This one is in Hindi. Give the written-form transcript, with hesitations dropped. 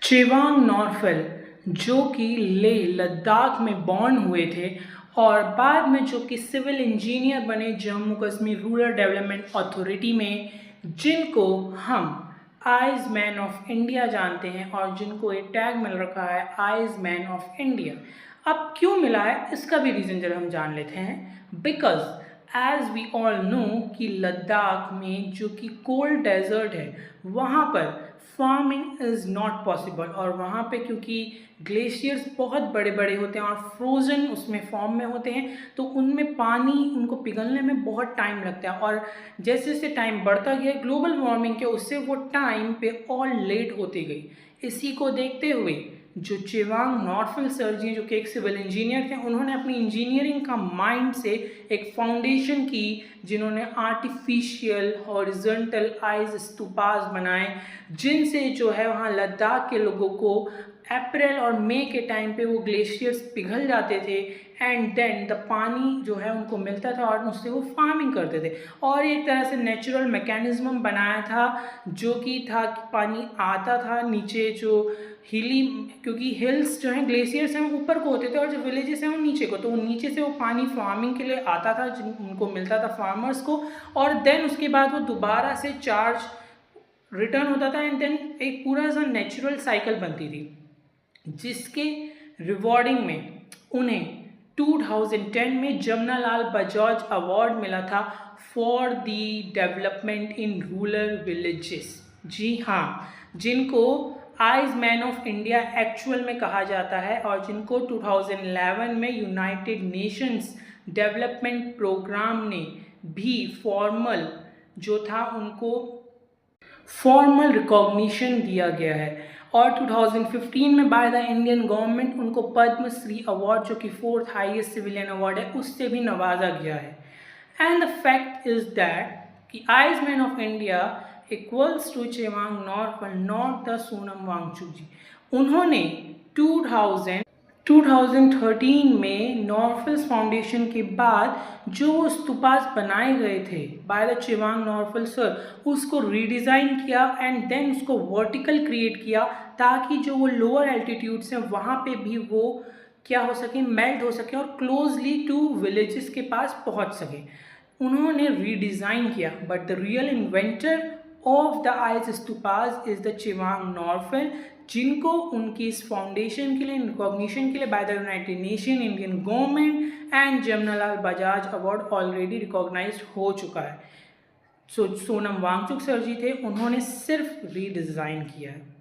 चेवांग नॉर्फल जो कि लेह लद्दाख में बॉर्न हुए थे और बाद में जो कि सिविल इंजीनियर बने Jammu Kashmir rural development authority में, जिनको हम आइज मैन ऑफ इंडिया जानते हैं और जिनको एक टैग मिल रखा है आइज मैन ऑफ इंडिया। अब क्यों मिला है इसका भी रीज़न जरा हम जान लेते हैं। Because as we all know कि लद्दाख में जो कि कोल्ड डेजर्ट है वहाँ पर फार्मिंग इज़ नॉट पॉसिबल, और वहाँ पे क्योंकि ग्लेशियर्स बहुत बड़े बड़े होते हैं और फ्रोज़न उसमें फॉर्म में होते हैं, तो उनमें पानी उनको पिघलने में बहुत टाइम लगता है। और जैसे जैसे टाइम बढ़ता गया ग्लोबल वार्मिंग के, उससे वो टाइम पे और लेट होती गई। इसी को देखते हुए जो चेवांग नॉर्फल सर जी जो कि एक सिविल इंजीनियर थे, उन्होंने अपनी इंजीनियरिंग का माइंड से एक फाउंडेशन की, जिन्होंने आर्टिफिशियल हॉरिजॉन्टल आइज स्तूपास बनाए, जिनसे जो है वहाँ लद्दाख के लोगों को अप्रैल और मई के टाइम पे वो ग्लेशियर्स पिघल जाते थे एंड देन द पानी जो है उनको मिलता था और उससे वो फार्मिंग करते थे। और एक तरह से नेचुरल मैकेनिज्म बनाया था जो कि था कि पानी आता था नीचे, जो हिली, क्योंकि हिल्स जो हैं ग्लेशियर्स हैं वो ऊपर को होते थे और जो विलेजेस हैं वो नीचे को, तो वो नीचे से वो पानी फार्मिंग के लिए आता था, उनको मिलता था फार्मर्स को, और देन उसके बाद वो दोबारा से चार्ज रिटर्न होता था एंड देन एक पूरा सा नेचुरल साइकिल बनती थी, जिसके रिवॉर्डिंग में उन्हें 2010 में जमनालाल बजाज अवार्ड मिला था for the development in rural villages. जी हाँ, जिनको ice man of India actual में कहा जाता है और जिनको 2011 में यूनाइटेड नेशंस डेवलपमेंट प्रोग्राम ने भी फॉर्मल जो था उनको फॉर्मल रिकॉग्निशन दिया गया है। और 2015 में बाय द इंडियन गवर्नमेंट उनको पद्म श्री अवार्ड जो कि 4th हाईएस्ट सिविलियन अवार्ड है उससे भी नवाजा गया है। And the fact is that कि ice man of India equals to Chewang Norphel, not the Sonam Wangchuk ji. उन्होंने 2013 में नॉर्फल्स फाउंडेशन के बाद जो स्तूपास बनाए गए थे बाय द चेवांग नॉर्फल सर, उसको रीडिज़ाइन किया एंड देन उसको वर्टिकल क्रिएट किया, ताकि जो वो लोअर एल्टीट्यूड्स हैं वहाँ पे भी वो क्या हो सके, मेल्ट हो सके और क्लोजली टू विलेजेस के पास पहुँच सके। उन्होंने रीडिज़ाइन किया, but the real inventor of the ice stupas is the Chewang Norphel, जिनको उनकी इस फाउंडेशन के लिए, रिकॉग्निशन के लिए by the United Nation, Indian government and Jamnalal Bajaj award already recognised हो चुका है। सोनम वांगचुक सर जी थे, उन्होंने सिर्फ रीडिज़ाइन किया है।